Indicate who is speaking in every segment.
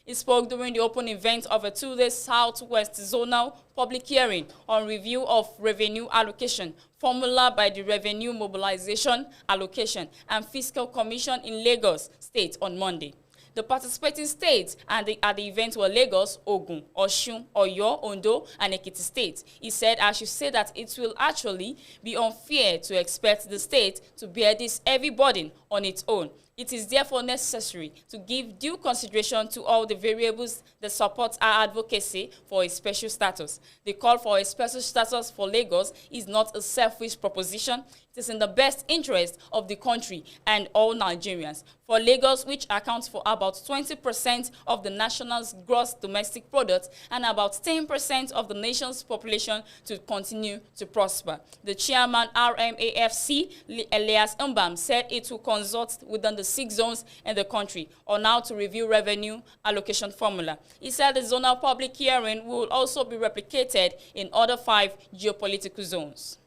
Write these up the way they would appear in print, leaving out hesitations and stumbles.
Speaker 1: He spoke during the open event of a two-day Southwest Zonal public hearing on review of revenue allocation formula by the Revenue Mobilization, Allocation and Fiscal Commission in Lagos State on Monday. The participating states at the event were Lagos, Ogun, Osun, Oyo, Ondo, and Ekiti State. He said, I should say that it will actually be unfair to expect the state to bear this heavy burden on its own. It is therefore necessary to give due consideration to all the variables that support our advocacy for a special status. The call for a special status for Lagos is not a selfish proposition. It is in the best interest of the country and all Nigerians. For Lagos, which accounts for about 20% of the nation's gross domestic product and about 10% of the nation's population, to continue to prosper. The chairman RMAFC, Elias Mbam, said it will consult within the 6 zones in the country on how to review revenue allocation formula. He said the zonal public hearing will also be replicated in other 5 geopolitical zones.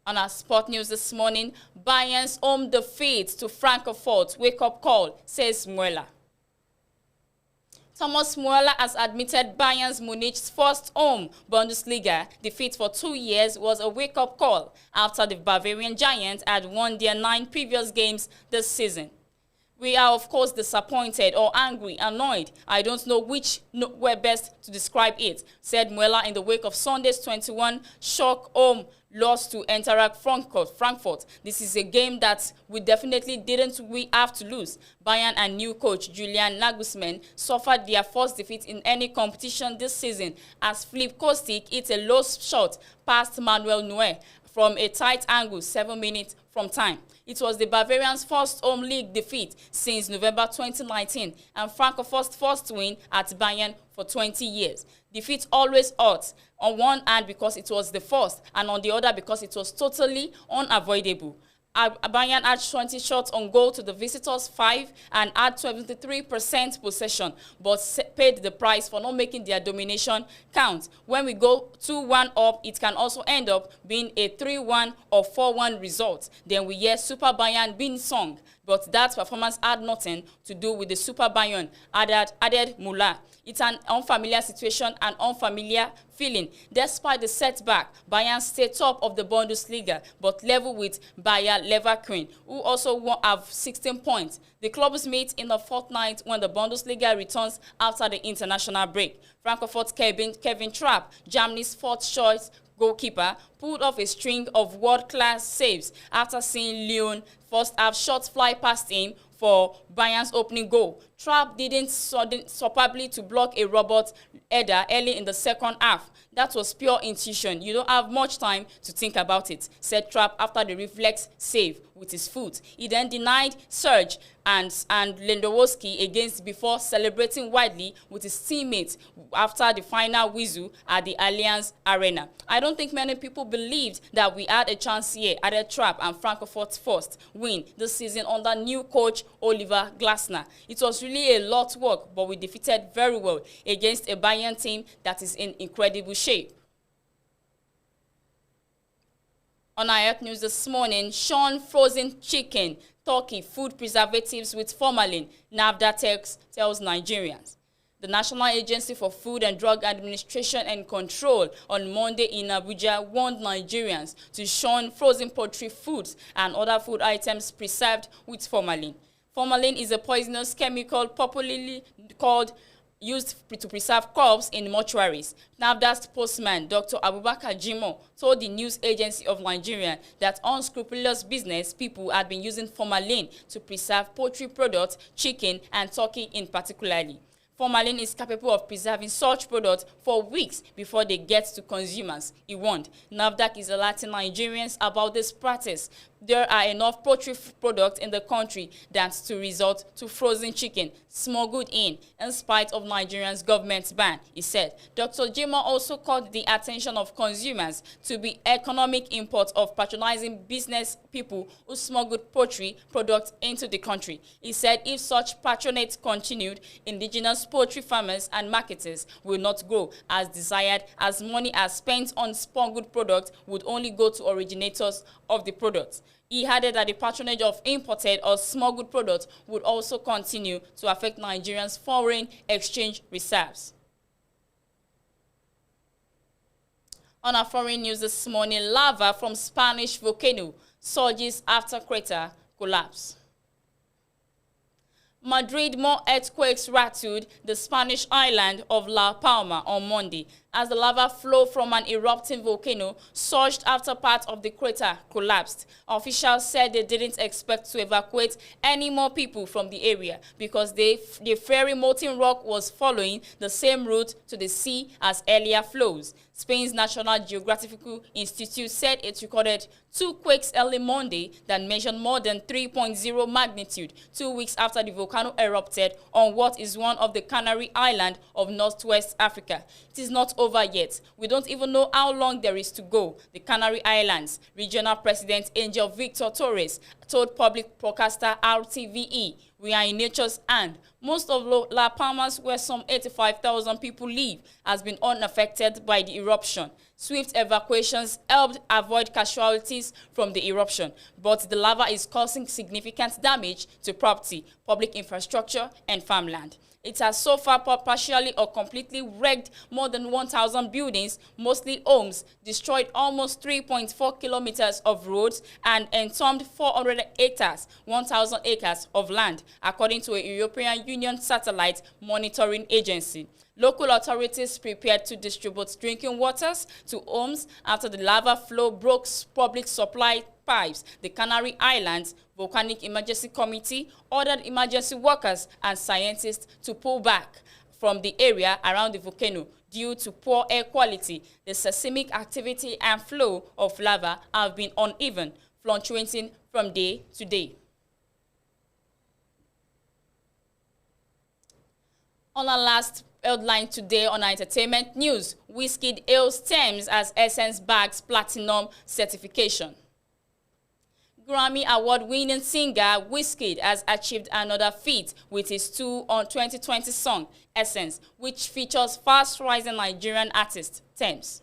Speaker 1: On our sport news this morning, Bayern's home defeat to Frankfurt wake-up call, says Mueller. Thomas Mueller has admitted Bayern Munich's first home Bundesliga defeat for 2 years was a wake-up call after the Bavarian Giants had won their 9 previous games this season. We are, of course, disappointed or angry, annoyed. I don't know which way best to describe it, said Mueller in the wake of Sunday's 21 shock home loss to Eintracht Frankfurt. This is a game that we definitely didn't have to lose. Bayern and new coach Julian Nagelsmann suffered their first defeat in any competition this season as Filip Kostic hit a low shot past Manuel Neuer from a tight angle 7 minutes from time. It was the Bavarians' first home league defeat since November 2019 and Frankfurt's first win at Bayern for 20 years. Defeat always hurts, on one hand because it was the first and on the other because it was totally unavoidable. Bayern had 20 shots on goal to the visitors' 5 and had 73% possession, but paid the price for not making their domination count. When we go 2-1 up, it can also end up being a 3-1 or 4-1 result. Then we hear Super Bayern being sung, but that performance had nothing to do with the Super Bayern, added Muller. It's an unfamiliar situation and unfamiliar feeling. Despite the setback, Bayern stayed top of the Bundesliga, but level with Bayer Leverkusen, who also have 16 points. The clubs meet in a fortnight when the Bundesliga returns after the international break. Frankfurt's Kevin Trapp, Germany's fourth-choice goalkeeper, pulled off a string of world-class saves after seeing Lyon first half shots fly past him for Bayern's opening goal. Trapp didn't superbly to block a robot header early in the second half. That was pure intuition. You don't have much time to think about it, said Trapp after the reflex save with his foot. He then denied Serge and Lewandowski against before celebrating widely with his teammates after the final whistle at the Allianz Arena. I don't think many people believed that we had a chance here, added Trapp, and Frankfurt's first win this season under new coach Oliver Glasner. It was really a lot of work, but we defeated very well against a Bayern team that is in incredible shape. On our Earth News this morning, Sean frozen chicken, turkey, food preservatives with formalin, NAFDA tells Nigerians. The National Agency for Food and Drug Administration and Control on Monday in Abuja warned Nigerians to shun frozen poultry foods and other food items preserved with formalin. Formalin is a poisonous chemical popularly used to preserve crops in mortuaries. NAFDA spokesman Dr. Abubakar Jimoh told the News Agency of Nigeria that unscrupulous business people had been using formalin to preserve poultry products, chicken and turkey in particularly. Formalin is capable of preserving such products for weeks before they get to consumers, he warned. NAFDAC is alerting Nigerians about this practice. There are enough poultry products in the country that to resort to frozen chicken smuggled in spite of Nigeria's government's ban, he said. Dr. Jimoh also called the attention of consumers to the economic import of patronizing business people who smuggled poultry products into the country. He said if such patronage continued, indigenous poultry farmers and marketers will not grow as desired, as money as spent on smuggled products would only go to originators of the products. He added that the patronage of imported or smuggled products would also continue to affect Nigerians' foreign exchange reserves. On our foreign news this morning, lava from Spanish volcano surges after crater collapse. Madrid, more earthquakes rattled the Spanish island of La Palma on Monday as the lava flow from an erupting volcano surged after part of the crater collapsed. Officials said they didn't expect to evacuate any more people from the area because the fiery molten rock was following the same route to the sea as earlier flows. Spain's National Geographical Institute said it recorded 2 quakes early Monday that measured more than 3.0 magnitude 2 weeks after the volcano erupted on what is one of the Canary Islands of Northwest Africa. It is not over yet. We don't even know how long there is to go, the Canary Islands. Regional President Angel Victor Torres told public broadcaster RTVE, "We are in nature's hand." Most of La Palmas, where some 85,000 people live, has been unaffected by the eruption. Swift evacuations helped avoid casualties from the eruption, but the lava is causing significant damage to property, public infrastructure, and farmland. It has so far partially or completely wrecked more than 1,000 buildings, mostly homes, destroyed almost 3.4 kilometers of roads, and entombed 400 hectares, 1,000 acres of land, according to a European Union satellite monitoring agency. Local authorities prepared to distribute drinking waters to homes after the lava flow broke public supply pipes. The Canary Islands Volcanic Emergency Committee ordered emergency workers and scientists to pull back from the area around the volcano due to poor air quality. The seismic activity and flow of lava have been uneven, fluctuating from day to day. On our last headline today on our entertainment news, Wizkid hails Thames as Essence bags platinum certification. Grammy Award-winning singer Wizkid has achieved another feat with his 2020 song, Essence, which features fast-rising Nigerian artist Thames.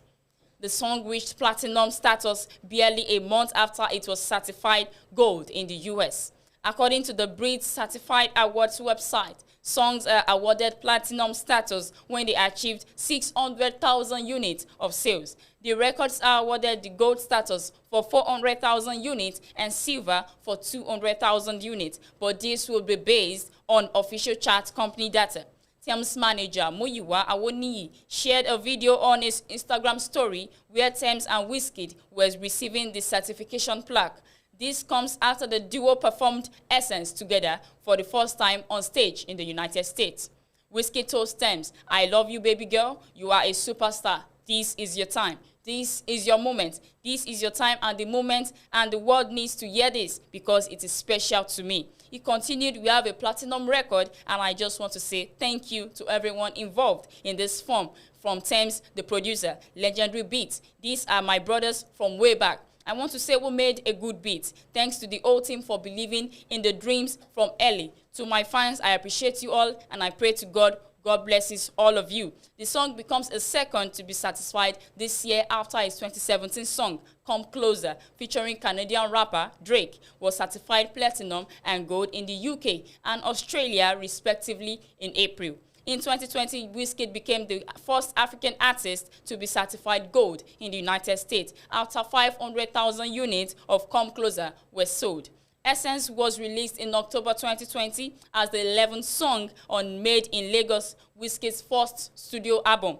Speaker 1: The song reached platinum status barely a month after it was certified gold in the US. According to the Brit Certified Awards website, songs are awarded platinum status when they achieved 600,000 units of sales. The records are awarded the gold status for 400,000 units and silver for 200,000 units, but this will be based on official chart company data. Thames manager Muyiwa Awoniyi shared a video on his Instagram story where Thames and Wizkid were receiving the certification plaque. This comes after the duo performed Essence together for the first time on stage in the United States. Wizkid told Thames, "I love you, baby girl. You are a superstar. This is your time. This is your moment. This is your time and the moment, and the world needs to hear this because it is special to me." He continued, "We have a platinum record, and I just want to say thank you to everyone involved in this form, from Thames, the producer, Legendary Beats. These are my brothers from way back. I want to say we made a good beat. Thanks to the whole team for believing in the dreams from early. To my fans, I appreciate you all, and I pray to God blesses all of you." The song becomes a second to be satisfied this year after his 2017 song, Come Closer, featuring Canadian rapper Drake, was certified platinum and gold in the UK and Australia, respectively, in April. In 2020, Wizkid became the first African artist to be certified gold in the United States after 500,000 units of Come Closer were sold. Essence was released in October 2020 as the 11th song on Made in Lagos, Wizkid's first studio album,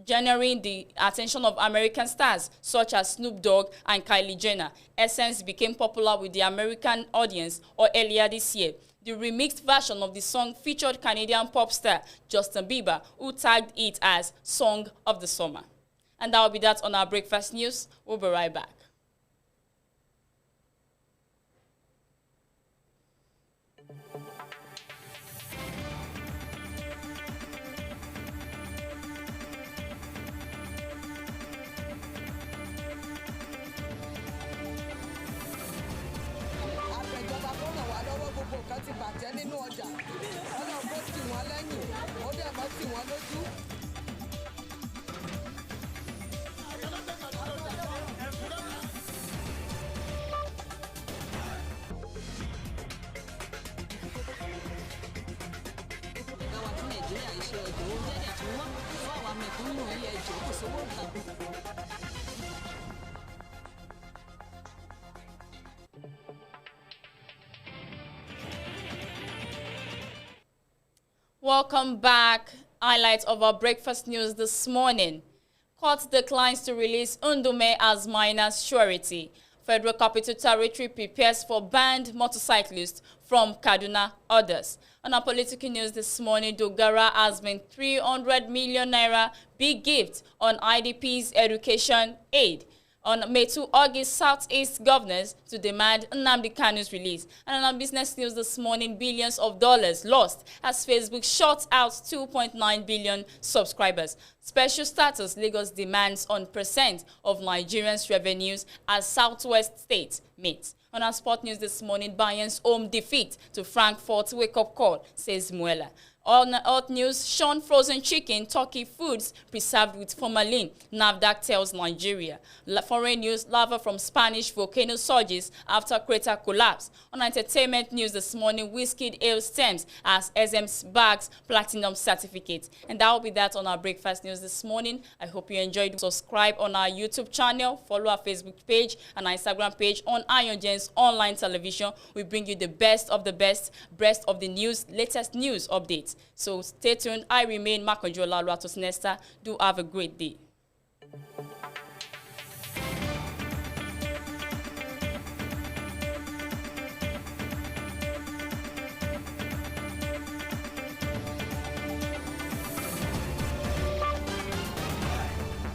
Speaker 1: generating the attention of American stars such as Snoop Dogg and Kylie Jenner. Essence became popular with the American audience earlier this year. The remixed version of the song featured Canadian pop star Justin Bieber, who tagged it as Song of the Summer. And that will be that on our breakfast news. We'll be right back.
Speaker 2: Nǹkan ti bàjẹ́ nínú ọjà Ọlọ́run kó tì wọ́n lẹ́yìn ó dẹ̀ mọ́ tì wọ́n lójú.
Speaker 3: Nàìjíríà iṣẹ́ ọjọ́ ó jẹ́jẹ́ tí wọ́n fún àwọn amẹ̀kúnnù ilé ẹjọ́ kò sówó ìgbàgbọ́.
Speaker 1: Welcome back. Highlights of our breakfast news this morning. Court declines to release Ndume as minors' surety. Federal Capital Territory prepares for banned motorcyclists from Kaduna orders. On our political news this morning, Dogara has been 300 million naira big gift on IDP's education aid. On May 2, August, Southeast governors to demand Nnamdi Kanu's release. And on our business news this morning, billions of dollars lost as Facebook shuts out 2.9 billion subscribers. Special status Lagos demands on percent of Nigerians' revenues as Southwest states meet. On our sport news this morning, Bayern's home defeat to Frankfurt wake-up call, says Muela. On Earth News, Sean frozen chicken, turkey foods preserved with formalin, NAFDAC tells Nigeria. Foreign news, lava from Spanish volcano surges after crater collapse. On entertainment news this morning, Wizkid hails Stems as SM's bags platinum certificate. And that will be that on our breakfast news this morning. I hope you enjoyed. Subscribe on our YouTube channel, follow our Facebook page and our Instagram page on AYOGEN's online television. We bring you the best of the best of the news, latest news updates. So stay tuned. I remain Makonjo Lalu Atos Nesta. Do have a great day.